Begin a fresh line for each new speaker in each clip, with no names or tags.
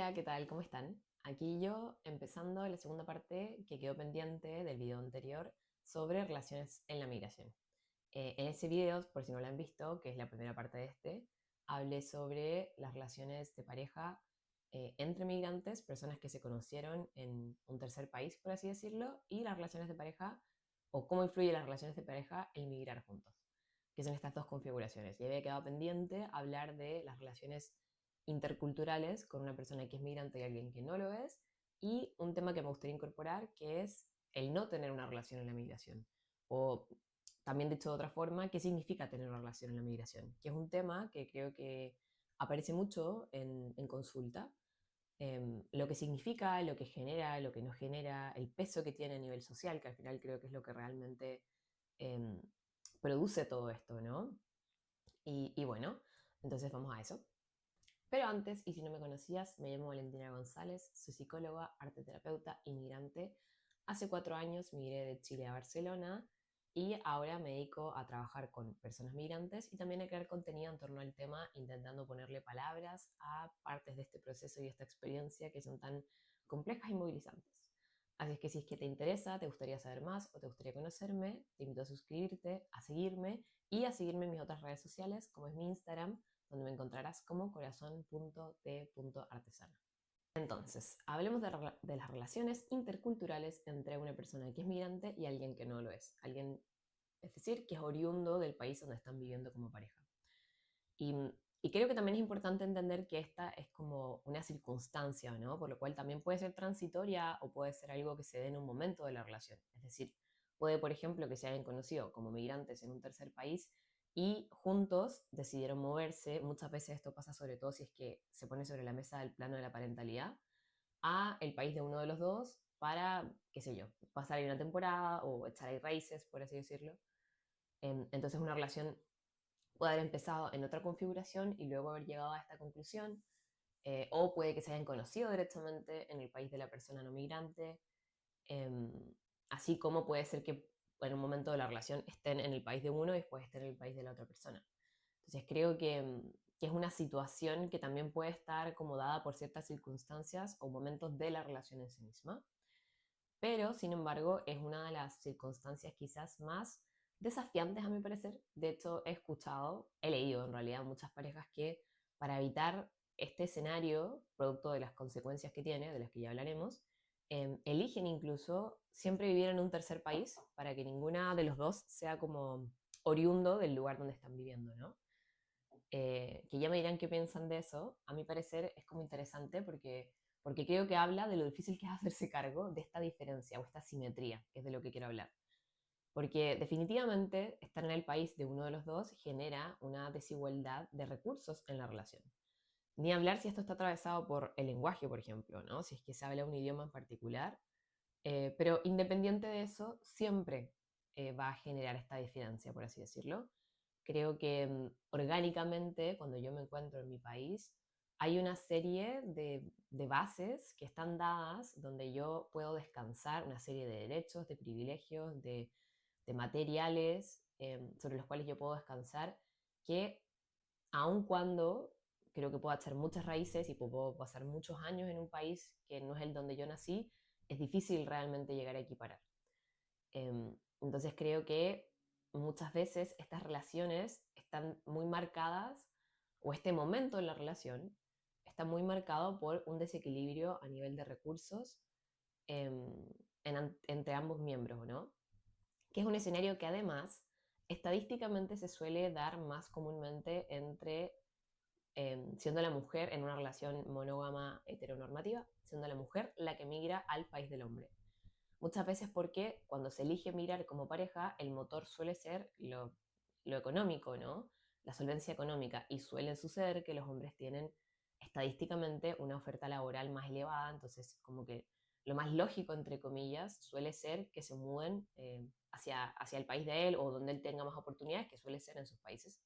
Hola, ¿qué tal? ¿Cómo están? Aquí yo empezando la segunda parte que quedó pendiente del video anterior sobre relaciones en la migración. En ese video, por si no lo han visto, que es la primera parte de este, hablé sobre las relaciones de pareja entre migrantes, personas que se conocieron en un tercer país, por así decirlo, y las relaciones de pareja, o cómo influye las relaciones de pareja el migrar juntos, que son estas dos configuraciones. Y había quedado pendiente hablar de las relaciones interculturales con una persona que es migrante y alguien que no lo es, y un tema que me gustaría incorporar, que es el no tener una relación en la migración. O también dicho de otra forma, ¿qué significa tener una relación en la migración? Que es un tema que creo que aparece mucho en consulta. Lo que significa, lo que genera, lo que no genera, el peso que tiene a nivel social, que al final creo que es lo que realmente em, produce todo esto, ¿no? Y bueno, entonces vamos a eso. Pero antes, y si no me conocías, me llamo Valentina González, soy psicóloga, arteterapeuta, inmigrante. Hace 4 años migré de Chile a Barcelona y ahora me dedico a trabajar con personas migrantes y también a crear contenido en torno al tema, intentando ponerle palabras a partes de este proceso y esta experiencia que son tan complejas y movilizantes. Así es que si es que te interesa, te gustaría saber más o te gustaría conocerme, te invito a suscribirte, a seguirme y a seguirme en mis otras redes sociales, como es mi Instagram, donde me encontrarás como corazón.t.artesana. Entonces, hablemos de las relaciones interculturales entre una persona que es migrante y alguien que no lo es. Alguien, es decir, que es oriundo del país donde están viviendo como pareja. Y, y creo que también es importante entender que esta es como una circunstancia, ¿no? Por lo cual también puede ser transitoria o puede ser algo que se dé en un momento de la relación. Es decir, puede, por ejemplo, que se hayan conocido como migrantes en un tercer país y juntos decidieron moverse. Muchas veces esto pasa sobre todo si es que se pone sobre la mesa el plano de la parentalidad, a el país de uno de los dos para, qué sé yo, pasar ahí una temporada o echar ahí raíces, por así decirlo. Entonces una relación puede haber empezado en otra configuración y luego haber llegado a esta conclusión, o puede que se hayan conocido directamente en el país de la persona no migrante, eh, así como puede ser que en un momento de la relación estén en el país de uno y después estén en el país de la otra persona. Entonces creo que es una situación que también puede estar acomodada por ciertas circunstancias o momentos de la relación en sí misma, pero sin embargo es una de las circunstancias quizás más desafiantes a mi parecer. De hecho, he escuchado, he leído en realidad muchas parejas que para evitar este escenario, producto de las consecuencias que tiene, de las que ya hablaremos, eligen incluso siempre vivir en un tercer país para que ninguna de los dos sea como oriundo del lugar donde están viviendo, ¿no? Que ya me dirán qué piensan de eso. A mi parecer es como interesante porque creo que habla de lo difícil que es hacerse cargo de esta diferencia o esta simetría, que es de lo que quiero hablar. Porque definitivamente estar en el país de uno de los dos genera una desigualdad de recursos en la relación. Ni hablar si esto está atravesado por el lenguaje, por ejemplo, ¿no? Si es que se habla un idioma en particular. Pero independiente de eso, siempre va a generar esta diferencia, por así decirlo. Creo que orgánicamente, cuando yo me encuentro en mi país, hay una serie de bases que están dadas donde yo puedo descansar, una serie de derechos, de privilegios, de materiales sobre los cuales yo puedo descansar, que aun cuando creo que puedo echar muchas raíces y puedo pasar muchos años en un país que no es el donde yo nací, es difícil realmente llegar a equiparar. Entonces creo que muchas veces estas relaciones están muy marcadas, o este momento en la relación está muy marcado por un desequilibrio a nivel de recursos em, entre ambos miembros, ¿no? Que es un escenario que además estadísticamente se suele dar más comúnmente entre siendo la mujer en una relación monógama heteronormativa, siendo la mujer la que migra al país del hombre. Muchas veces porque cuando se elige migrar como pareja, el motor suele ser lo económico, ¿no? La solvencia económica. Y suele suceder que los hombres tienen estadísticamente una oferta laboral más elevada, entonces como que lo más lógico, entre comillas, suele ser que se muden hacia el país de él o donde él tenga más oportunidades, que suele ser en sus países.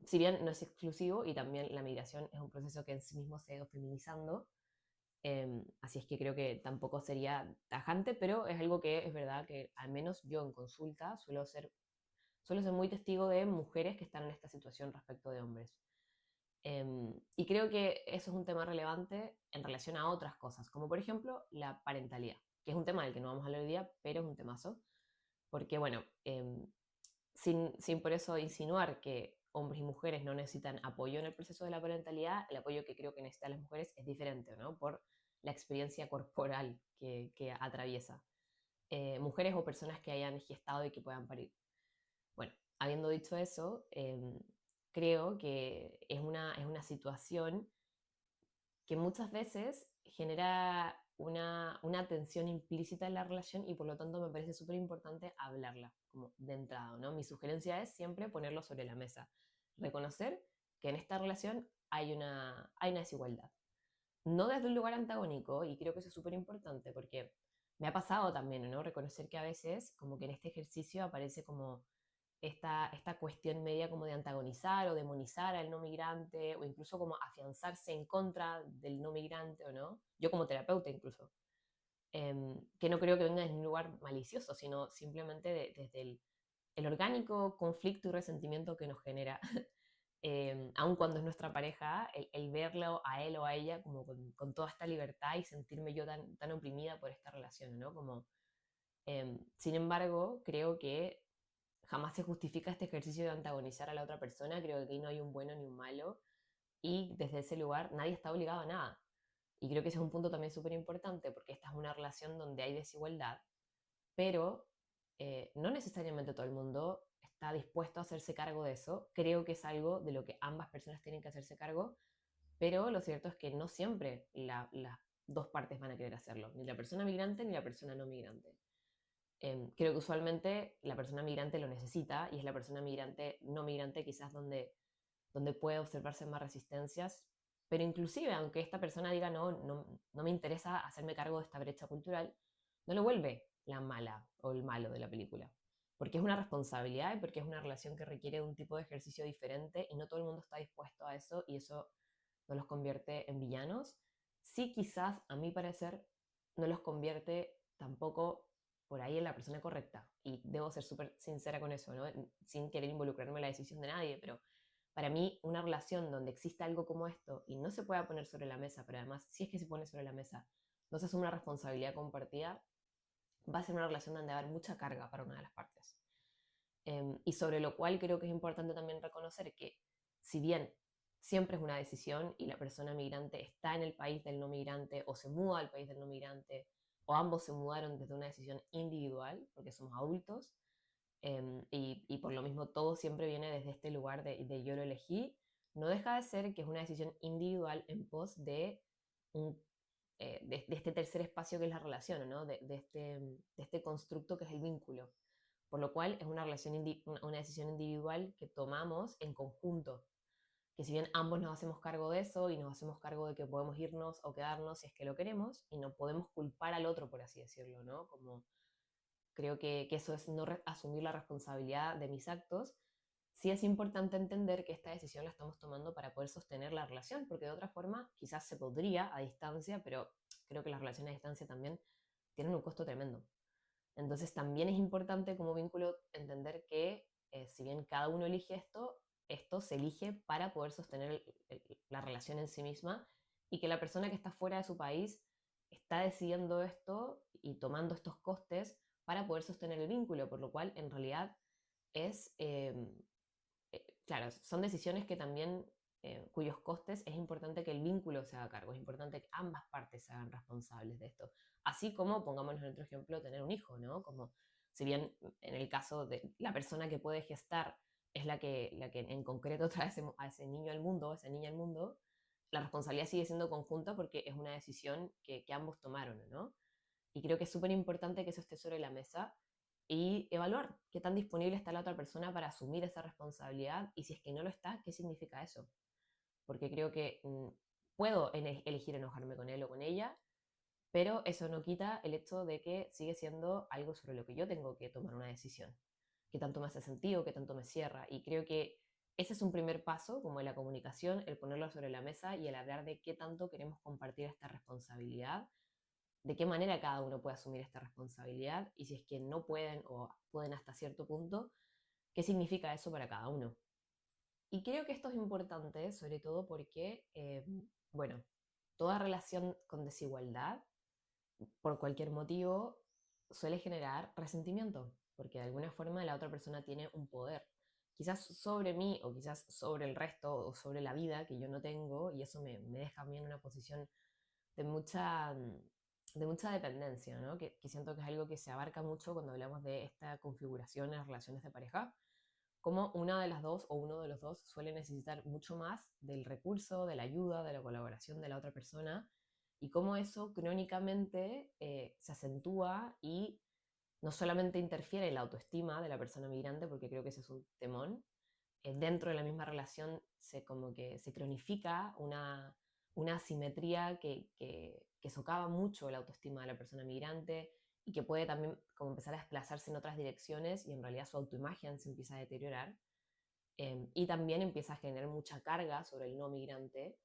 Si bien no es exclusivo y también la migración es un proceso que en sí mismo se ha ido feminizando, así es que creo que tampoco sería tajante, pero es algo que es verdad que al menos yo en consulta suelo ser muy testigo de mujeres que están en esta situación respecto de hombres. Y creo que eso es un tema relevante en relación a otras cosas, como por ejemplo la parentalidad, que es un tema del que no vamos a hablar hoy día, pero es un temazo, porque bueno, sin por eso insinuar que hombres y mujeres no necesitan apoyo en el proceso de la parentalidad, el apoyo que creo que necesitan las mujeres es diferente, ¿no? Por la experiencia corporal que atraviesa. Mujeres o personas que hayan gestado y que puedan parir. Bueno, habiendo dicho eso, creo que es una situación que muchas veces genera una tensión implícita en la relación y por lo tanto me parece súper importante hablarla, como de entrada, ¿no? Mi sugerencia es siempre ponerlo sobre la mesa, reconocer que en esta relación hay una desigualdad. No desde un lugar antagónico, y creo que eso es súper importante porque me ha pasado también, ¿no? Reconocer que a veces como que en este ejercicio aparece como esta cuestión media como de antagonizar o demonizar al no migrante o incluso como afianzarse en contra del no migrante o no. Yo como terapeuta incluso. Que no creo que venga desde un lugar malicioso, sino simplemente desde el orgánico conflicto y resentimiento que nos genera, aun cuando es nuestra pareja, el verlo a él o a ella como con toda esta libertad y sentirme yo tan oprimida por esta relación, ¿no? Como, sin embargo, creo que jamás se justifica este ejercicio de antagonizar a la otra persona, creo que aquí no hay un bueno ni un malo, y desde ese lugar nadie está obligado a nada. Y creo que ese es un punto también súper importante, porque esta es una relación donde hay desigualdad, pero no necesariamente todo el mundo está dispuesto a hacerse cargo de eso. Creo que es algo de lo que ambas personas tienen que hacerse cargo, pero lo cierto es que no siempre las dos partes van a querer hacerlo, ni la persona migrante ni la persona no migrante. Creo que usualmente la persona migrante lo necesita y es la persona migrante, no migrante quizás donde puede observarse más resistencias, pero inclusive aunque esta persona diga no me interesa hacerme cargo de esta brecha cultural, no lo vuelve la mala o el malo de la película, porque es una responsabilidad y porque es una relación que requiere un tipo de ejercicio diferente y no todo el mundo está dispuesto a eso y eso no los convierte en villanos. Sí, quizás, a mi parecer, no los convierte tampoco por ahí en la persona correcta. Y debo ser súper sincera con eso, ¿no? Sin querer involucrarme en la decisión de nadie, pero para mí una relación donde exista algo como esto y no se pueda poner sobre la mesa, pero además, si es que se pone sobre la mesa, no se asume una responsabilidad compartida, va a ser una relación donde va a haber mucha carga para una de las partes. Y sobre lo cual creo que es importante también reconocer que si bien siempre es una decisión y la persona migrante está en el país del no migrante o se muda al país del no migrante o ambos se mudaron desde una decisión individual porque somos adultos, y por lo mismo todo siempre viene desde este lugar de yo lo elegí, no deja de ser que es una decisión individual en pos de este tercer espacio que es la relación, ¿no? De este constructo que es el vínculo. Por lo cual es una decisión individual que tomamos en conjunto, que si bien ambos nos hacemos cargo de eso y nos hacemos cargo de que podemos irnos o quedarnos si es que lo queremos, y no podemos culpar al otro, por así decirlo, ¿no? Como creo que eso es no asumir la responsabilidad de mis actos, sí es importante entender que esta decisión la estamos tomando para poder sostener la relación, porque de otra forma quizás se podría a distancia, pero creo que las relaciones a distancia también tienen un costo tremendo. Entonces también es importante como vínculo entender que si bien cada uno elige esto se elige para poder sostener la relación en sí misma y que la persona que está fuera de su país está decidiendo esto y tomando estos costes para poder sostener el vínculo, por lo cual en realidad es, claro, son decisiones que también, cuyos costes es importante que el vínculo se haga cargo, es importante que ambas partes se hagan responsables de esto. Así como, pongámonos en otro ejemplo, tener un hijo, ¿no? Como, si bien en el caso de la persona que puede gestar es la que en concreto trae a ese niño al mundo, a esa niña al mundo, la responsabilidad sigue siendo conjunta porque es una decisión que ambos tomaron, ¿no? Y creo que es súper importante que eso esté sobre la mesa y evaluar qué tan disponible está la otra persona para asumir esa responsabilidad y si es que no lo está, qué significa eso. Porque creo que puedo elegir enojarme con él o con ella, pero eso no quita el hecho de que sigue siendo algo sobre lo que yo tengo que tomar una decisión. Qué tanto me hace sentido, qué tanto me cierra. Y creo que ese es un primer paso, como en la comunicación, el ponerlo sobre la mesa y el hablar de qué tanto queremos compartir esta responsabilidad, de qué manera cada uno puede asumir esta responsabilidad y si es que no pueden o pueden hasta cierto punto, qué significa eso para cada uno. Y creo que esto es importante, sobre todo porque, bueno, toda relación con desigualdad, por cualquier motivo, suele generar resentimiento, porque de alguna forma la otra persona tiene un poder, quizás sobre mí o quizás sobre el resto o sobre la vida que yo no tengo, y eso me deja a mí en una posición de mucha dependencia, ¿no? Que siento que es algo que se abarca mucho cuando hablamos de esta configuración en las relaciones de pareja, como una de las dos o uno de los dos suele necesitar mucho más del recurso, de la ayuda, de la colaboración de la otra persona, y cómo eso crónicamente se acentúa y no solamente interfiere en la autoestima de la persona migrante, porque creo que ese es un temón, dentro de la misma relación como que se cronifica una asimetría que socava mucho la autoestima de la persona migrante y que puede también como empezar a desplazarse en otras direcciones y en realidad su autoimagen se empieza a deteriorar, y también empieza a generar mucha carga sobre el no migrante,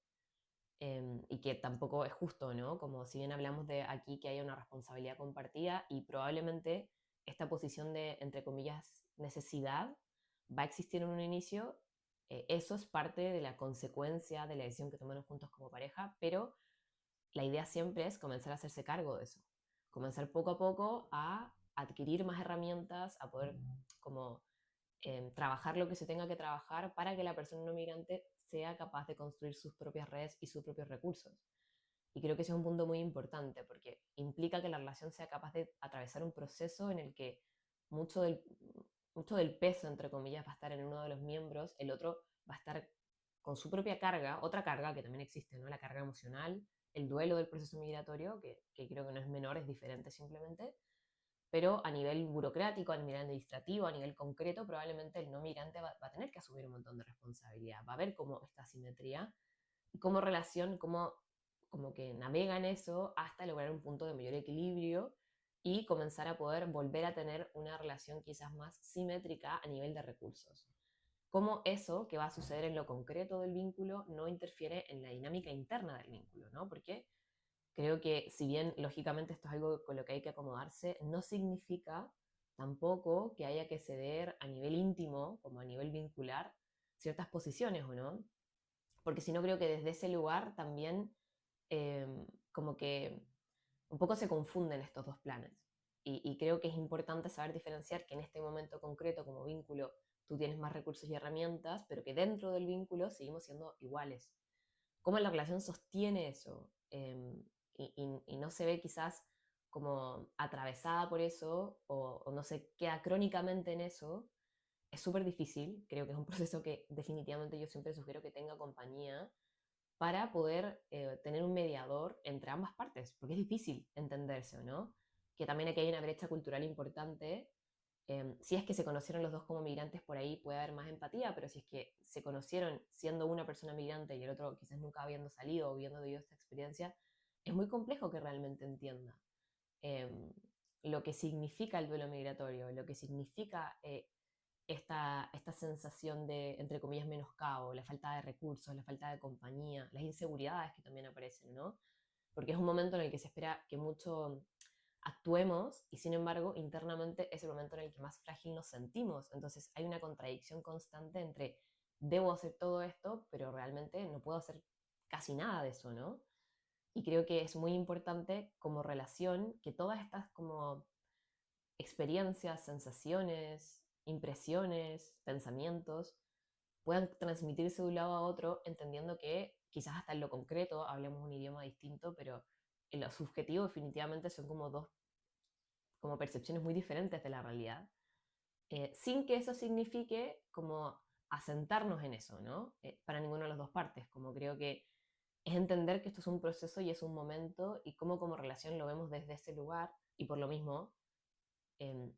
y que tampoco es justo, ¿no? Como si bien hablamos de aquí que haya una responsabilidad compartida y probablemente esta posición de, entre comillas, necesidad va a existir en un inicio, eso es parte de la consecuencia de la decisión que tomamos juntos como pareja, pero la idea siempre es comenzar a hacerse cargo de eso, comenzar poco a poco a adquirir más herramientas, a poder como trabajar lo que se tenga que trabajar para que la persona no migrante sea capaz de construir sus propias redes y sus propios recursos. Y creo que ese es un punto muy importante porque implica que la relación sea capaz de atravesar un proceso en el que mucho del, mucho del peso, entre comillas, va a estar en uno de los miembros, el otro va a estar con su propia carga, otra carga que también existe, ¿no? La carga emocional, el duelo del proceso migratorio, que creo que no es menor, es diferente simplemente, pero a nivel burocrático, a nivel administrativo, a nivel concreto, probablemente el no migrante va a tener que asumir un montón de responsabilidad, va a ver cómo esta asimetría y cómo relación, cómo como que navega en eso hasta lograr un punto de mayor equilibrio y comenzar a poder volver a tener una relación quizás más simétrica a nivel de recursos. Cómo eso que va a suceder en lo concreto del vínculo no interfiere en la dinámica interna del vínculo, ¿no? Porque creo que si bien lógicamente esto es algo con lo que hay que acomodarse, no significa tampoco que haya que ceder a nivel íntimo, como a nivel vincular, ciertas posiciones, ¿o no? Porque si no creo que desde ese lugar también eh, como que un poco se confunden estos dos planes. Y creo que es importante saber diferenciar que en este momento concreto como vínculo tú tienes más recursos y herramientas, pero que dentro del vínculo seguimos siendo iguales. ¿Cómo la relación sostiene eso? Y no se ve quizás como atravesada por eso o no se queda crónicamente en eso, es súper difícil. Creo que es un proceso que definitivamente yo siempre sugiero que tenga compañía para poder tener un mediador entre ambas partes, porque es difícil entenderse, ¿no? Que también aquí hay una brecha cultural importante. Si es que se conocieron los dos como migrantes, por ahí puede haber más empatía, pero si es que se conocieron siendo una persona migrante y el otro quizás nunca habiendo salido o habiendo vivido esta experiencia, es muy complejo que realmente entienda eh, lo que significa el duelo migratorio, lo que significa esta sensación de, entre comillas, menoscabo, la falta de recursos, la falta de compañía, las inseguridades que también aparecen, ¿no? Porque es un momento en el que se espera que mucho actuemos y sin embargo internamente es el momento en el que más frágil nos sentimos. Entonces hay una contradicción constante entre debo hacer todo esto, pero realmente no puedo hacer casi nada de eso, ¿no? Y creo que es muy importante como relación que todas estas como experiencias, sensaciones, impresiones, pensamientos puedan transmitirse de un lado a otro, entendiendo que quizás hasta en lo concreto hablemos un idioma distinto, pero en lo subjetivo definitivamente son como dos como percepciones muy diferentes de la realidad, sin que eso signifique como asentarnos en eso, ¿no? Para ninguna de las dos partes, como creo que es entender que esto es un proceso y es un momento y cómo como relación lo vemos desde ese lugar y por lo mismo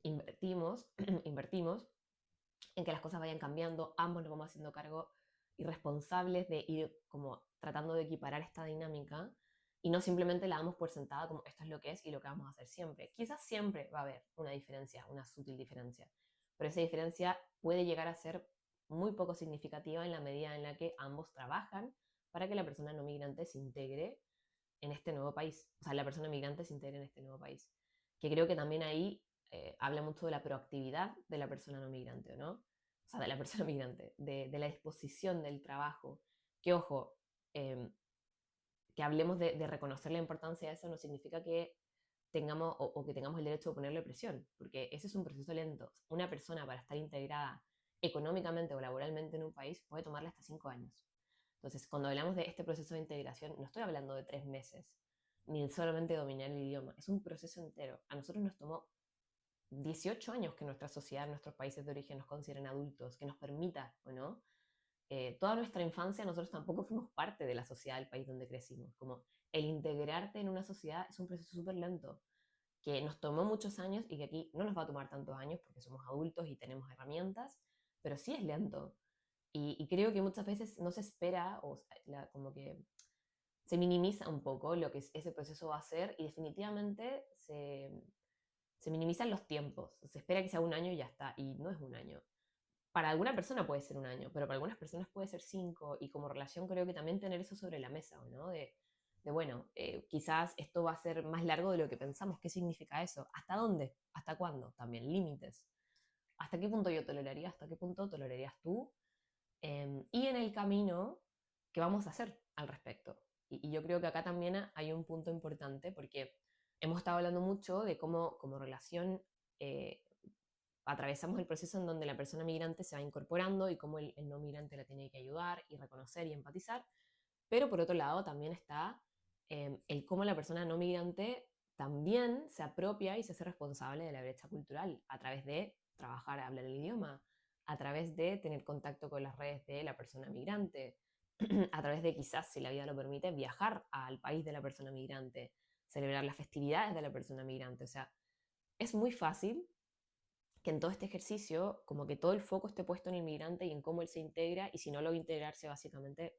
invertimos, invertimos en que las cosas vayan cambiando, ambos nos vamos haciendo cargo y responsables de ir como tratando de equiparar esta dinámica y no simplemente la damos por sentada como esto es lo que es y lo que vamos a hacer siempre. Quizás siempre va a haber una diferencia, una sutil diferencia, pero esa diferencia puede llegar a ser muy poco significativa en la medida en la que ambos trabajan para que la persona no migrante se integre en este nuevo país, o sea, la persona migrante se integre en este nuevo país. Que creo que también ahí habla mucho de la proactividad de la persona no migrante, ¿no? o sea, de la persona migrante, de la disposición del trabajo, que ojo, eh, que hablemos de reconocer la importancia de eso no significa que tengamos o que tengamos el derecho de ponerle presión, porque ese es un proceso lento. Una persona para estar integrada económicamente o laboralmente en un país puede tomarle hasta 5 años. Entonces, cuando hablamos de este proceso de integración, no estoy hablando de 3 meses, ni de solamente dominar el idioma, es un proceso entero. A nosotros nos tomó 18 años que nuestra sociedad, nuestros países de origen nos consideren adultos, que nos permita, ¿o no? Toda nuestra infancia nosotros tampoco fuimos parte de la sociedad del país donde crecimos. Como el integrarte en una sociedad es un proceso súper lento, que nos tomó muchos años y que aquí no nos va a tomar tantos años porque somos adultos y tenemos herramientas, pero sí es lento. Y creo que muchas veces no se espera o como que se minimiza un poco lo que ese proceso va a ser y definitivamente se minimizan los tiempos. Se espera que sea un año y ya está, y no es un año. Para alguna persona puede ser un año, pero para algunas personas puede ser 5, y como relación creo que también tener eso sobre la mesa, ¿no? De bueno, quizás esto va a ser más largo de lo que pensamos. ¿Qué significa eso? ¿Hasta dónde? ¿Hasta cuándo? También límites. ¿Hasta qué punto yo toleraría? ¿Hasta qué punto tolerarías tú? Y en el camino, ¿qué vamos a hacer al respecto? Y yo creo que acá también hay un punto importante porque hemos estado hablando mucho de cómo como relación eh, atravesamos el proceso en donde la persona migrante se va incorporando y cómo el no migrante la tiene que ayudar y reconocer y empatizar, pero por otro lado también está el cómo la persona no migrante también se apropia y se hace responsable de la brecha cultural a través de trabajar, hablar el idioma, a través de tener contacto con las redes de la persona migrante, a través de quizás, si la vida lo permite, viajar al país de la persona migrante, celebrar las festividades de la persona migrante. O sea, es muy fácil que en todo este ejercicio, como que todo el foco esté puesto en el migrante y en cómo él se integra, y si no logra integrarse, básicamente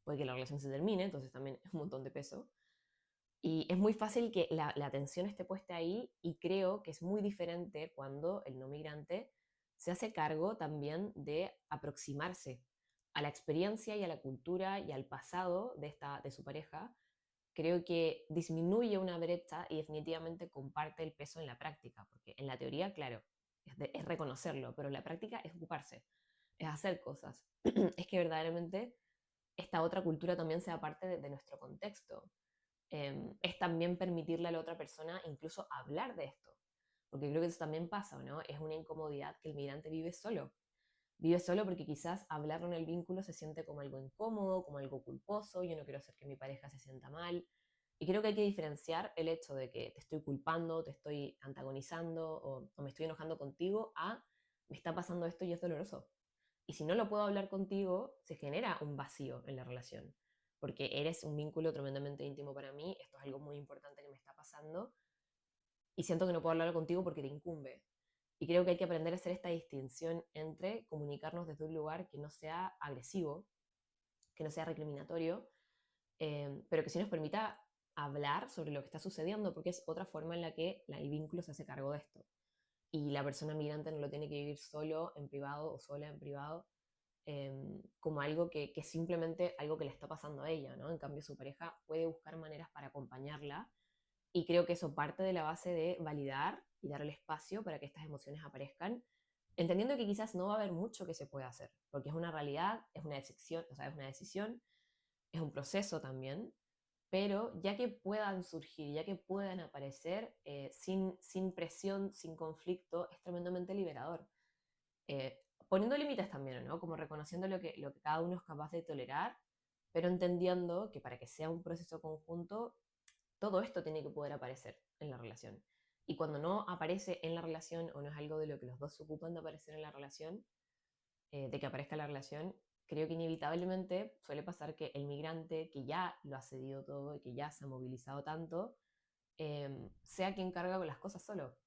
puede que la relación se termine, entonces también es un montón de peso. Y es muy fácil que la atención esté puesta ahí, y creo que es muy diferente cuando el no migrante se hace cargo también de aproximarse a la experiencia y a la cultura y al pasado de su pareja. Creo que disminuye una brecha y definitivamente comparte el peso en la práctica, porque en la teoría, claro, es reconocerlo, pero en la práctica es ocuparse, es hacer cosas, es que verdaderamente esta otra cultura también sea parte de nuestro contexto. Es también permitirle a la otra persona incluso hablar de esto, porque creo que eso también pasa, ¿no? Es una incomodidad que el migrante vive solo. Vive solo porque quizás hablarlo en el vínculo se siente como algo incómodo, como algo culposo. Yo no quiero hacer que mi pareja se sienta mal. Y creo que hay que diferenciar el hecho de que te estoy culpando, te estoy antagonizando o me estoy enojando contigo a me está pasando esto y es doloroso. Y si no lo puedo hablar contigo, se genera un vacío en la relación, porque eres un vínculo tremendamente íntimo para mí, esto es algo muy importante que me está pasando y siento que no puedo hablarlo contigo porque te incumbe. Y creo que hay que aprender a hacer esta distinción entre comunicarnos desde un lugar que no sea agresivo, que no sea recriminatorio, pero que sí nos permita hablar sobre lo que está sucediendo, porque es otra forma en la que el vínculo se hace cargo de esto. Y la persona migrante no lo tiene que vivir solo en privado o sola en privado, como algo que simplemente algo que le está pasando a ella, ¿no? En cambio, su pareja puede buscar maneras para acompañarla, y creo que eso parte de la base de validar y darle espacio para que estas emociones aparezcan, entendiendo que quizás no va a haber mucho que se pueda hacer, porque es una realidad, es una decisión, o sea, es una decisión, es un proceso también, pero ya que puedan surgir, ya que puedan aparecer sin presión, sin conflicto, es tremendamente liberador. Poniendo límites también, ¿no? Como reconociendo lo que cada uno es capaz de tolerar, pero entendiendo que para que sea un proceso conjunto, todo esto tiene que poder aparecer en la relación. Y cuando no aparece en la relación o no es algo de lo que los dos se ocupan de aparecer en la relación, de que aparezca la relación, creo que inevitablemente suele pasar que el migrante que ya lo ha cedido todo y que ya se ha movilizado tanto, sea quien carga con las cosas solo,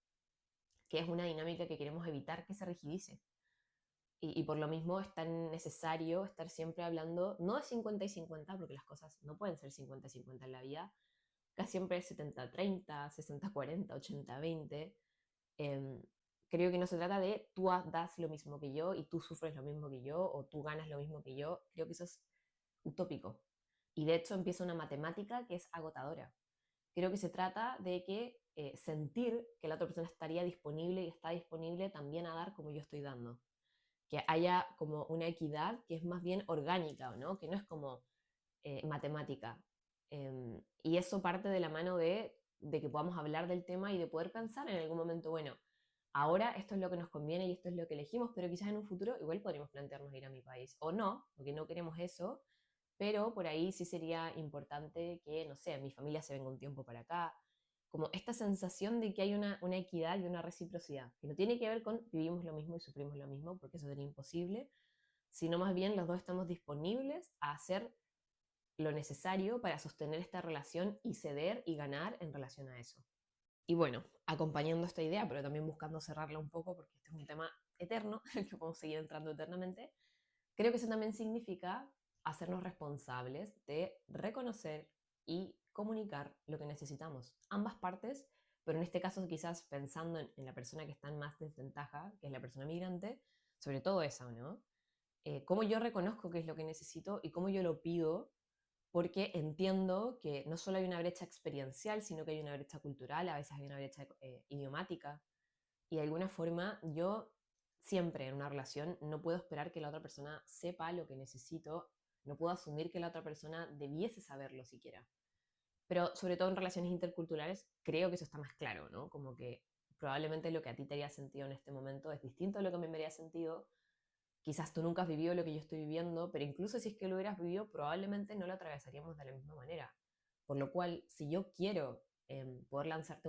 que es una dinámica que queremos evitar que se rigidice. Y por lo mismo es tan necesario estar siempre hablando, no de 50 y 50, porque las cosas no pueden ser 50 y 50 en la vida, casi siempre es 70-30, 60-40, 80-20. Eh, Creo que no se trata de tú das lo mismo que yo y tú sufres lo mismo que yo o tú ganas lo mismo que yo. Creo que eso es utópico. Y de hecho empieza una matemática que es agotadora. Creo que se trata de que sentir que la otra persona estaría disponible y está disponible también a dar como yo estoy dando. que haya como una equidad que es más bien orgánica, ¿no? Que no es como matemática. Y eso parte de la mano de que podamos hablar del tema y de poder pensar en algún momento, bueno, ahora esto es lo que nos conviene y esto es lo que elegimos, pero quizás en un futuro igual podríamos plantearnos ir a mi país. O no, porque no queremos eso, pero por ahí sí sería importante que, no sé, mi familia se venga un tiempo para acá. Como esta sensación de que hay una equidad y una reciprocidad, que no tiene que ver con vivimos lo mismo y sufrimos lo mismo, porque eso sería imposible, sino más bien los dos estamos disponibles a hacer lo necesario para sostener esta relación y ceder y ganar en relación a eso. Y bueno, acompañando esta idea, pero también buscando cerrarla un poco, porque este es un tema eterno, en el que podemos seguir entrando eternamente, creo que eso también significa hacernos responsables de reconocer y comunicar lo que necesitamos. Ambas partes, pero en este caso quizás pensando en la persona que está en más desventaja, que es la persona migrante, sobre todo esa, ¿no? Cómo yo reconozco qué es lo que necesito y cómo yo lo pido, porque entiendo que no solo hay una brecha experiencial, sino que hay una brecha cultural, a veces hay una brecha idiomática, y de alguna forma yo siempre en una relación no puedo esperar que la otra persona sepa lo que necesito, no puedo asumir que la otra persona debiese saberlo siquiera. Pero sobre todo en relaciones interculturales creo que eso está más claro, ¿no? Como que probablemente lo que a ti te haría sentido en este momento es distinto a lo que a mí me haría sentido. Quizás tú nunca has vivido lo que yo estoy viviendo, pero incluso si es que lo hubieras vivido, probablemente no lo atravesaríamos de la misma manera. Por lo cual, si yo quiero poder lanzarte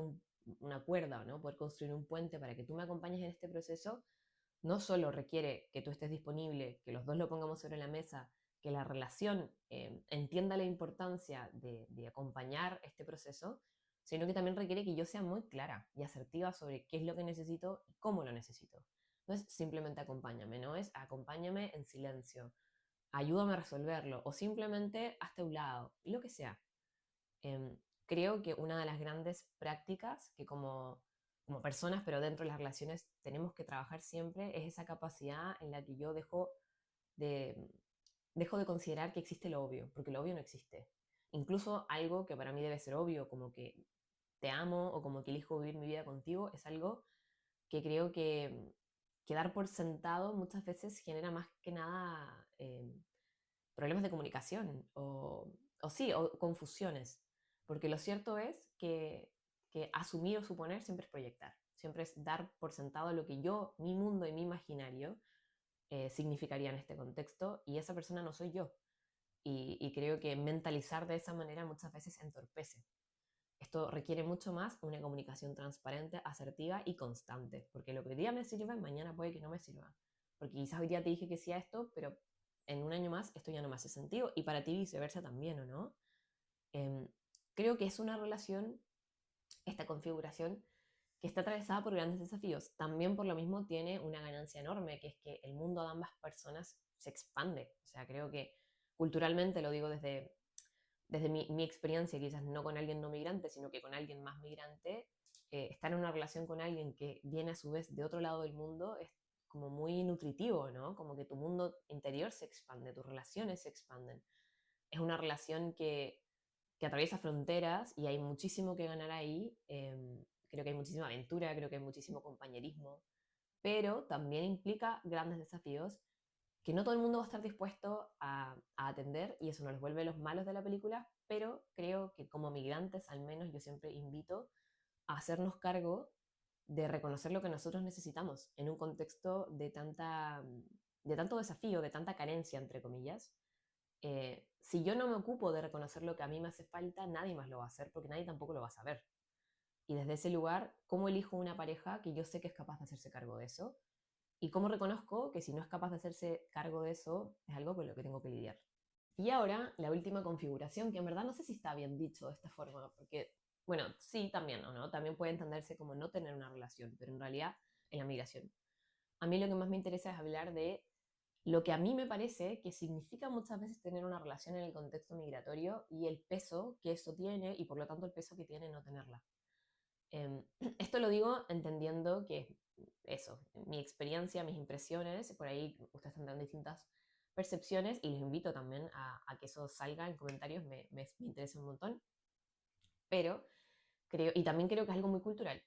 una cuerda, ¿no? Poder construir un puente para que tú me acompañes en este proceso, no solo requiere que tú estés disponible, que los dos lo pongamos sobre la mesa, que la relación entienda la importancia de acompañar este proceso, sino que también requiere que yo sea muy clara y asertiva sobre qué es lo que necesito y cómo lo necesito. No es simplemente acompáñame, no es acompáñame en silencio, ayúdame a resolverlo o simplemente hazte a un lado, lo que sea. Em, Creo que una de las grandes prácticas que como personas, pero dentro de las relaciones tenemos que trabajar siempre es esa capacidad en la que yo de, dejo de considerar que existe lo obvio, porque lo obvio no existe. Incluso algo que para mí debe ser obvio, como que te amo o como que elijo vivir mi vida contigo, es algo que creo que dar por sentado muchas veces genera más que nada problemas de comunicación o sí, o confusiones. Porque lo cierto es que asumir o suponer siempre es proyectar, siempre es dar por sentado lo que yo, mi mundo y mi imaginario significaría en este contexto y esa persona no soy yo. Y creo que mentalizar de esa manera muchas veces entorpece. Esto requiere mucho más una comunicación transparente, asertiva y constante, porque lo que hoy día me sirve, mañana puede que no me sirva. Porque quizás hoy día te dije que sí a esto, pero en un año más esto ya no me hace sentido y para ti viceversa también, ¿o no? Eh, Creo que es una relación, esta configuración, que está atravesada por grandes desafíos. También por lo mismo tiene una ganancia enorme, que es que el mundo de ambas personas se expande. O sea, creo que culturalmente, lo digo desde mi experiencia, quizás no con alguien no migrante, sino que con alguien más migrante, estar en una relación con alguien que viene a su vez de otro lado del mundo es como muy nutritivo, ¿no? Como que tu mundo interior se expande, tus relaciones se expanden. Es una relación que atraviesa fronteras y hay muchísimo que ganar ahí. Creo que hay muchísima aventura, creo que hay muchísimo compañerismo, pero también implica grandes desafíos que no todo el mundo va a estar dispuesto a atender y eso no los vuelve los malos de la película, pero creo que como migrantes al menos yo siempre invito a hacernos cargo de reconocer lo que nosotros necesitamos en un contexto de tanto desafío, de tanta carencia, entre comillas. Si yo no me ocupo de reconocer lo que a mí me hace falta, nadie más lo va a hacer porque nadie tampoco lo va a saber. Y desde ese lugar, ¿cómo elijo una pareja que yo sé que es capaz de hacerse cargo de eso? ¿Y cómo reconozco que si no es capaz de hacerse cargo de eso, es algo con lo que tengo que lidiar? Y ahora, la última configuración, que en verdad no sé si está bien dicho de esta forma, porque, bueno, sí, también, ¿o no? También puede entenderse como no tener una relación, pero en realidad en la migración. A mí lo que más me interesa es hablar de lo que a mí me parece que significa muchas veces tener una relación en el contexto migratorio y el peso que eso tiene y por lo tanto el peso que tiene no tenerla. Eh, Esto lo digo entendiendo que eso, mi experiencia, mis impresiones, por ahí ustedes tendrán distintas percepciones y les invito también a que eso salga en comentarios, me interesa un montón, pero creo, y también creo que es algo muy cultural.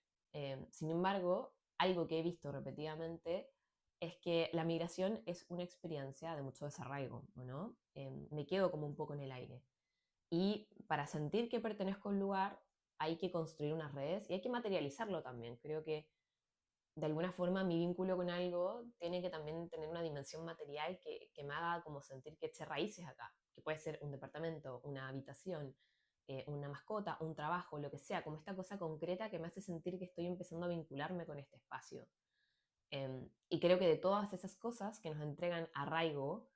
Sin embargo, algo que he visto repetidamente es que la migración es una experiencia de mucho desarraigo, ¿no? Me quedo como un poco en el aire. Y para sentir que pertenezco a un lugar hay que construir unas redes y hay que materializarlo también. Creo que de alguna forma mi vínculo con algo tiene que también tener una dimensión material que me haga como sentir que eché raíces acá, que puede ser un departamento, una habitación, una mascota, un trabajo, lo que sea, como esta cosa concreta que me hace sentir que estoy empezando a vincularme con este espacio. Y creo que de todas esas cosas que nos entregan arraigo,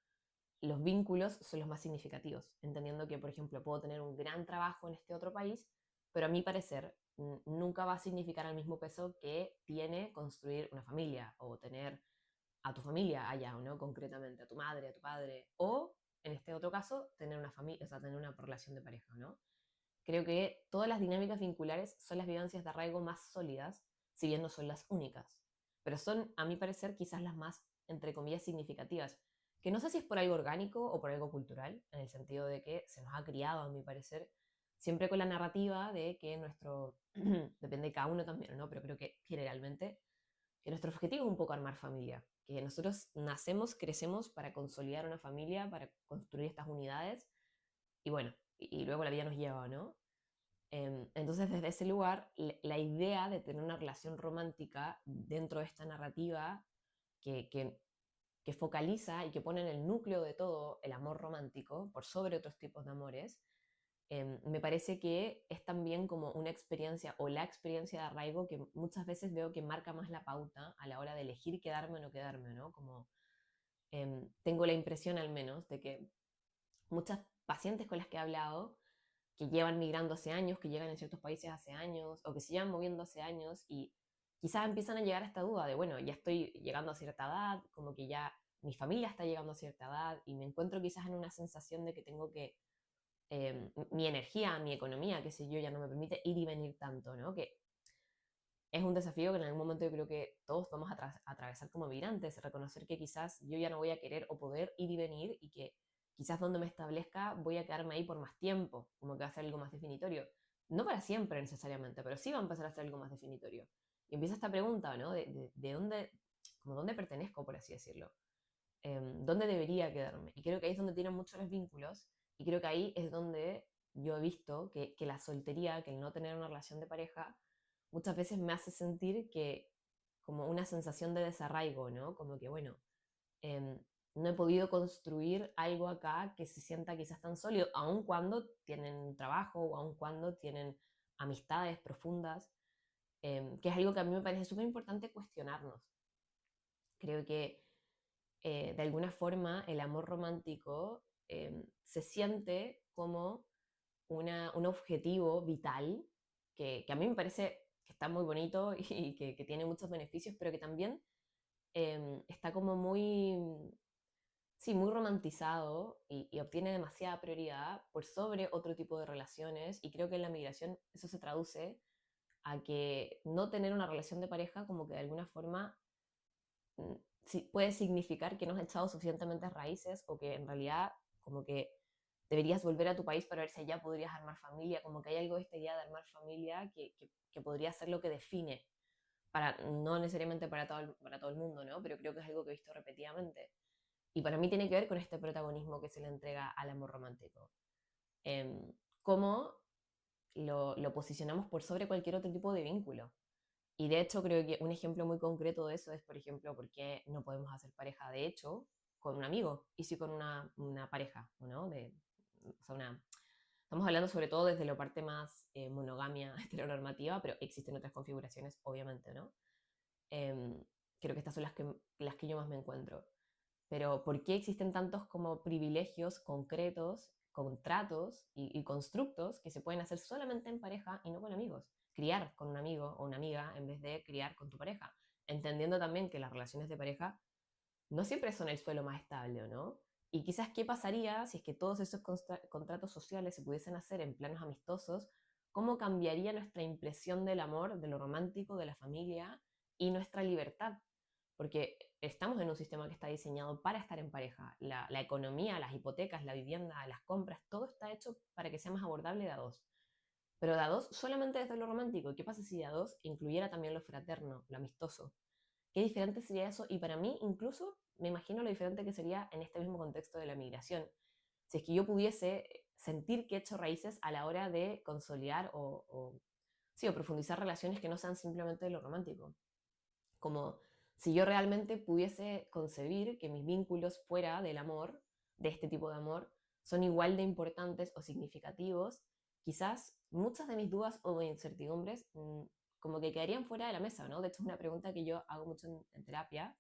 los vínculos son los más significativos, entendiendo que, por ejemplo, puedo tener un gran trabajo en este otro país, pero a mi parecer nunca va a significar el mismo peso que tiene construir una familia o tener a tu familia allá, ¿no? Concretamente, a tu madre, a tu padre, o en este otro caso, tener una familia, o sea, tener una relación de pareja, ¿no? Creo que todas las dinámicas vinculares son las vivencias de arraigo más sólidas, si bien no son las únicas, pero son, a mi parecer, quizás las más, entre comillas, significativas, que no sé si es por algo orgánico o por algo cultural, en el sentido de que se nos ha criado, a mi parecer, siempre con la narrativa de que nuestro, depende de cada uno también, ¿no? Pero creo que generalmente, que nuestro objetivo es un poco armar familia, que nosotros nacemos, crecemos para consolidar una familia, para construir estas unidades, y bueno, y luego la vida nos lleva, ¿no? Entonces, desde ese lugar, la idea de tener una relación romántica dentro de esta narrativa que, que, que focaliza y que pone en el núcleo de todo el amor romántico, por sobre otros tipos de amores, me parece que es también como una experiencia o la experiencia de arraigo que muchas veces veo que marca más la pauta a la hora de elegir quedarme o no quedarme, ¿no? Como tengo la impresión al menos de que muchas pacientes con las que he hablado que llevan migrando hace años, que llegan en ciertos países hace años, o que se llevan moviendo hace años y quizás empiezan a llegar a esta duda de, bueno, ya estoy llegando a cierta edad, como que ya mi familia está llegando a cierta edad y me encuentro quizás en una sensación de que tengo que, mi energía, mi economía, qué sé yo, ya no me permite ir y venir tanto, ¿no? Que es un desafío que en algún momento yo creo que todos vamos a atravesar como migrantes, reconocer que quizás yo ya no voy a querer o poder ir y venir y que quizás donde me establezca voy a quedarme ahí por más tiempo, como que va a ser algo más definitorio. No para siempre necesariamente, pero sí va a empezar a ser algo más definitorio. Y empieza esta pregunta, ¿no? De dónde, como dónde pertenezco, por así decirlo. ¿Dónde debería quedarme? Y creo que ahí es donde tienen muchos los vínculos y creo que ahí es donde yo he visto que la soltería, que el no tener una relación de pareja, muchas veces me hace sentir que como una sensación de desarraigo, ¿no? Como que, bueno, em, no he podido construir algo acá que se sienta quizás tan sólido, aun cuando tienen trabajo o aun cuando tienen amistades profundas, que es algo que a mí me parece súper importante cuestionarnos. Creo que de alguna forma el amor romántico se siente como un objetivo vital que a mí me parece que está muy bonito y que tiene muchos beneficios, pero que también está como muy, sí, muy romantizado y obtiene demasiada prioridad por sobre otro tipo de relaciones y creo que en la migración eso se traduce a que no tener una relación de pareja como que de alguna forma mm, puede significar que no has echado suficientemente raíces o que en realidad como que deberías volver a tu país para ver si allá podrías armar familia, como que hay algo de esta idea de armar familia que podría ser lo que define, para, no necesariamente para todo el mundo, ¿no? Pero creo que es algo que he visto repetidamente. Y para mí tiene que ver con este protagonismo que se le entrega al amor romántico. Eh, cómo lo posicionamos por sobre cualquier otro tipo de vínculo. Y de hecho creo que un ejemplo muy concreto de eso es, por ejemplo, por qué no podemos hacer pareja de hecho con un amigo y sí con una pareja, ¿no? O sea, estamos hablando sobre todo desde la parte más monogamia heteronormativa, pero existen otras configuraciones, obviamente, ¿no? Em, creo que estas son las que yo más me encuentro. Pero ¿por qué existen tantos como privilegios concretos, contratos y constructos que se pueden hacer solamente en pareja y no con amigos? Criar con un amigo o una amiga en vez de criar con tu pareja. Entendiendo también que las relaciones de pareja no siempre son el suelo más estable, ¿o no? Y quizás qué pasaría si es que todos esos contratos sociales se pudiesen hacer en planos amistosos, cómo cambiaría nuestra impresión del amor, de lo romántico, de la familia y nuestra libertad. Porque estamos en un sistema que está diseñado para estar en pareja. La economía, las hipotecas, la vivienda, las compras, todo está hecho para que sea más abordable de a dos. Pero de a dos solamente desde lo romántico. ¿Qué pasa si de a dos incluyera también lo fraterno, lo amistoso? qué diferente sería eso, y para mí incluso me imagino lo diferente que sería en este mismo contexto de la migración. Si es que yo pudiese sentir que he hecho raíces a la hora de consolidar sí, o profundizar relaciones que no sean simplemente de lo romántico. Como si yo realmente pudiese concebir que mis vínculos fuera del amor, de este tipo de amor, son igual de importantes o significativos, quizás muchas de mis dudas o incertidumbres como que quedarían fuera de la mesa, ¿no? De hecho, es una pregunta que yo hago mucho en terapia,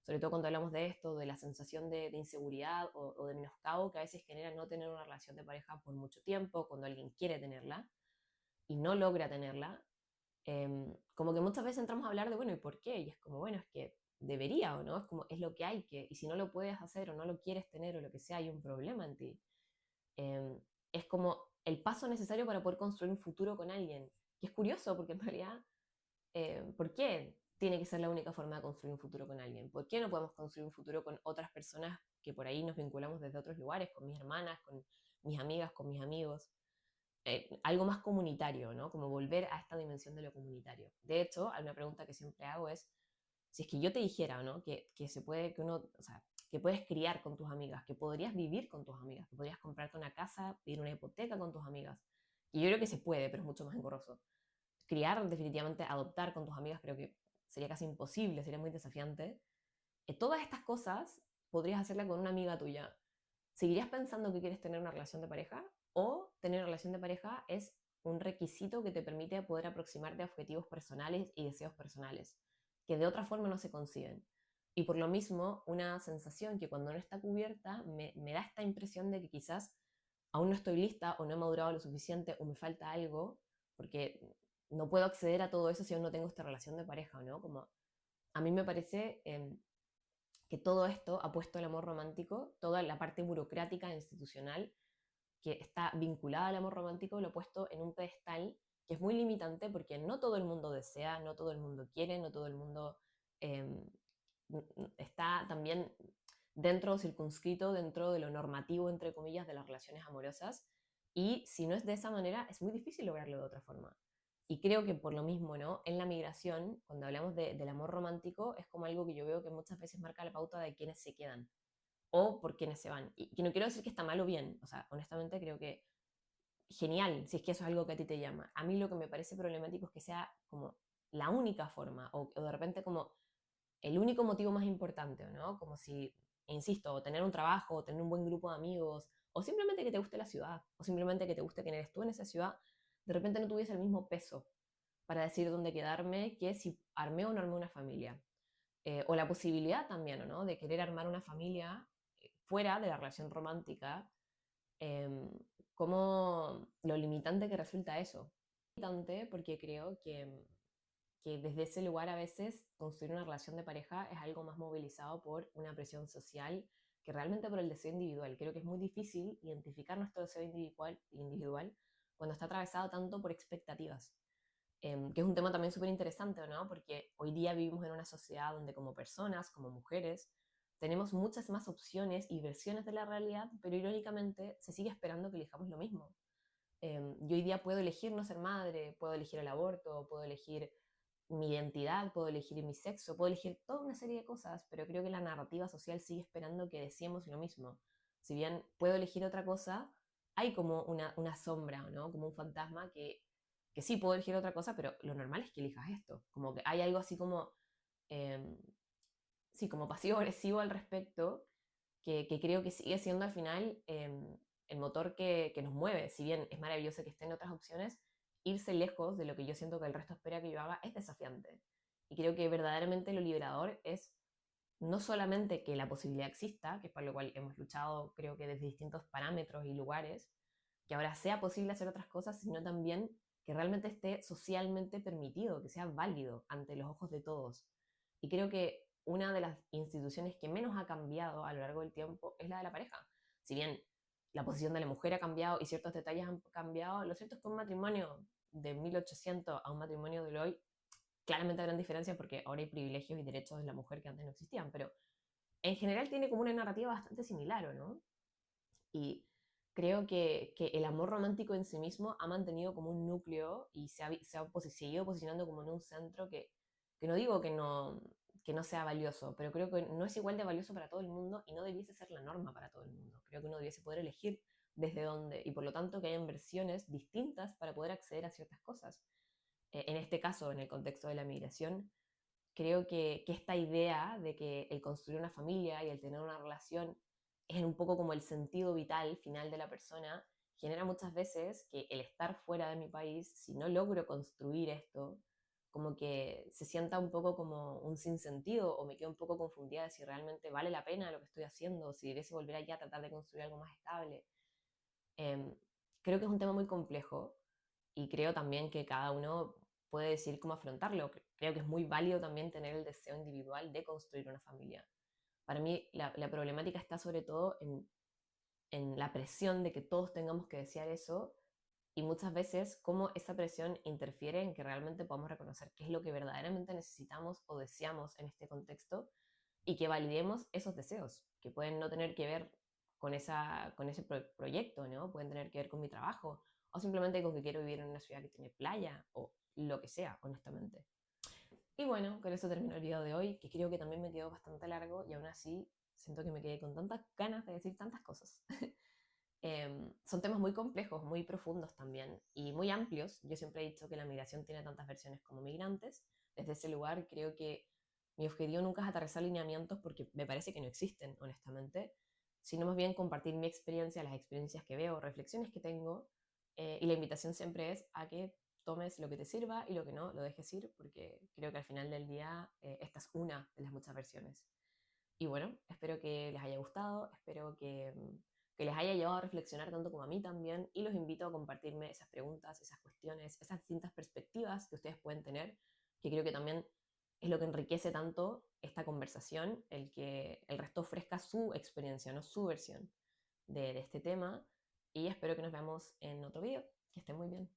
sobre todo cuando hablamos de esto, de la sensación de inseguridad o de menoscabo que a veces genera no tener una relación de pareja por mucho tiempo, cuando alguien quiere tenerla y no logra tenerla. Como que muchas veces entramos a hablar de, bueno, ¿y por qué? Y es como, bueno, es que debería o no, es como, es lo que hay que, y si no lo puedes hacer o no lo quieres tener o lo que sea, hay un problema en ti. Eh, es como el paso necesario para poder construir un futuro con alguien. Y es curioso porque en realidad, ¿por qué tiene que ser la única forma de construir un futuro con alguien? ¿Por qué no podemos construir un futuro con otras personas que por ahí nos vinculamos desde otros lugares, con mis hermanas, con mis amigas, con mis amigos? Algo más comunitario, ¿no? Como volver a esta dimensión de lo comunitario. De hecho, una pregunta que siempre hago es, si es que yo te dijera, ¿no? Que se puede, que uno, o sea, que puedes criar con tus amigas, que podrías vivir con tus amigas, que podrías comprarte una casa, pedir una hipoteca con tus amigas. Y yo creo que se puede, pero es mucho más engorroso. Criar, definitivamente, adoptar con tus amigas, creo que sería casi imposible, sería muy desafiante. Todas estas cosas podrías hacerla con una amiga tuya. ¿Seguirías pensando que quieres tener una relación de pareja? ¿O tener una relación de pareja es un requisito que te permite poder aproximarte a objetivos personales y deseos personales, que de otra forma no se conciben? Y por lo mismo, una sensación que cuando no está cubierta me da esta impresión de que quizás aún no estoy lista o no he madurado lo suficiente o me falta algo, porque no puedo acceder a todo eso si aún no tengo esta relación de pareja, ¿no? Como a mí me parece que todo esto ha puesto el amor romántico, toda la parte burocrática e institucional que está vinculada al amor romántico, lo ha puesto en un pedestal que es muy limitante porque no todo el mundo desea, no todo el mundo quiere, no todo el mundo eh, está también dentro, circunscrito, dentro de lo normativo, entre comillas, de las relaciones amorosas. Y si no es de esa manera, es muy difícil lograrlo de otra forma. Y creo que por lo mismo, ¿no? En la migración, cuando hablamos del amor romántico, es como algo que yo veo que muchas veces marca la pauta de quienes se quedan o por quienes se van. Y que no quiero decir que está mal o bien, o sea, honestamente creo que genial, si es que eso es algo que a ti te llama. A mí lo que me parece problemático es que sea como la única forma, o de repente como el único motivo más importante, ¿no? Como si, insisto, tener un trabajo, o tener un buen grupo de amigos, o simplemente que te guste la ciudad, o simplemente que te guste quién eres tú en esa ciudad, de repente no tuviese el mismo peso para decir dónde quedarme que si armé o no armé una familia. O la posibilidad también, ¿no? De querer armar una familia fuera de la relación romántica, eh, como lo limitante que resulta eso. Limitante porque creo que desde ese lugar a veces construir una relación de pareja es algo más movilizado por una presión social que realmente por el deseo individual. Creo que es muy difícil identificar nuestro deseo individual cuando está atravesado tanto por expectativas, que es un tema también súper interesante, ¿no? Porque hoy día vivimos en una sociedad donde como personas, como mujeres, tenemos muchas más opciones y versiones de la realidad, pero irónicamente se sigue esperando que elijamos lo mismo. Yo hoy día puedo elegir no ser madre, puedo elegir el aborto, puedo elegir mi identidad, puedo elegir mi sexo, puedo elegir toda una serie de cosas, pero creo que la narrativa social sigue esperando que deseemos lo mismo. Si bien puedo elegir otra cosa, hay como una sombra, ¿no? Como un fantasma que sí puedo elegir otra cosa, pero lo normal es que elijas esto. Como que hay algo así como, eh, sí, como pasivo-agresivo al respecto, que creo que sigue siendo al final el motor que nos mueve. Si bien es maravilloso que estén otras opciones, irse lejos de lo que yo siento que el resto espera que yo haga es desafiante. Y creo que verdaderamente lo liberador es no solamente que la posibilidad exista, que es para lo cual hemos luchado creo que desde distintos parámetros y lugares, que ahora sea posible hacer otras cosas, sino también que realmente esté socialmente permitido, que sea válido ante los ojos de todos. Y creo que una de las instituciones que menos ha cambiado a lo largo del tiempo es la de la pareja. Si bien la posición de la mujer ha cambiado y ciertos detalles han cambiado, lo cierto es que un matrimonio de 1800 a un matrimonio de hoy, claramente habrán diferencias porque ahora hay privilegios y derechos de la mujer que antes no existían, pero en general tiene como una narrativa bastante similar, ¿o no? Y creo que el amor romántico en sí mismo ha mantenido como un núcleo y se ha seguido posicionando como en un centro que no digo que no sea valioso, pero creo que no es igual de valioso para todo el mundo y no debiese ser la norma para todo el mundo. Creo que uno debiese poder elegir desde dónde y por lo tanto que hayan versiones distintas para poder acceder a ciertas cosas. En este caso, en el contexto de la migración, creo que esta idea de que el construir una familia y el tener una relación es un poco como el sentido vital final de la persona, genera muchas veces que el estar fuera de mi país, si no logro construir esto, como que se sienta un poco como un sinsentido o me quedo un poco confundida de si realmente vale la pena lo que estoy haciendo, o si debiese volver allá a tratar de construir algo más estable. Em, Creo que es un tema muy complejo y creo también que cada uno puede decidir cómo afrontarlo. Creo que es muy válido también tener el deseo individual de construir una familia. Para mí la problemática está sobre todo en la presión de que todos tengamos que desear eso y muchas veces cómo esa presión interfiere en que realmente podamos reconocer qué es lo que verdaderamente necesitamos o deseamos en este contexto y que validemos esos deseos, que pueden no tener que ver con ese proyecto, ¿no? Pueden tener que ver con mi trabajo o simplemente con que quiero vivir en una ciudad que tiene playa o lo que sea, honestamente. Y bueno, con eso termino el video de hoy, que creo que también me quedó bastante largo y aún así siento que me quedé con tantas ganas de decir tantas cosas. Son temas muy complejos, muy profundos también y muy amplios. Yo siempre he dicho que la migración tiene tantas versiones como migrantes. Desde ese lugar creo que mi objetivo nunca es aterrizar lineamientos porque me parece que no existen, honestamente, sino más bien compartir mi experiencia, las experiencias que veo, reflexiones que tengo, y la invitación siempre es a que tomes lo que te sirva y lo que no, lo dejes ir, porque creo que al final del día esta es una de las muchas versiones. Y bueno, espero que les haya gustado, espero que les haya llevado a reflexionar tanto como a mí también y los invito a compartirme esas preguntas, esas cuestiones, esas distintas perspectivas que ustedes pueden tener, que creo que también es lo que enriquece tanto esta conversación, el que el resto ofrezca su experiencia, no su versión de este tema. Y espero que nos veamos en otro video. Que estén muy bien.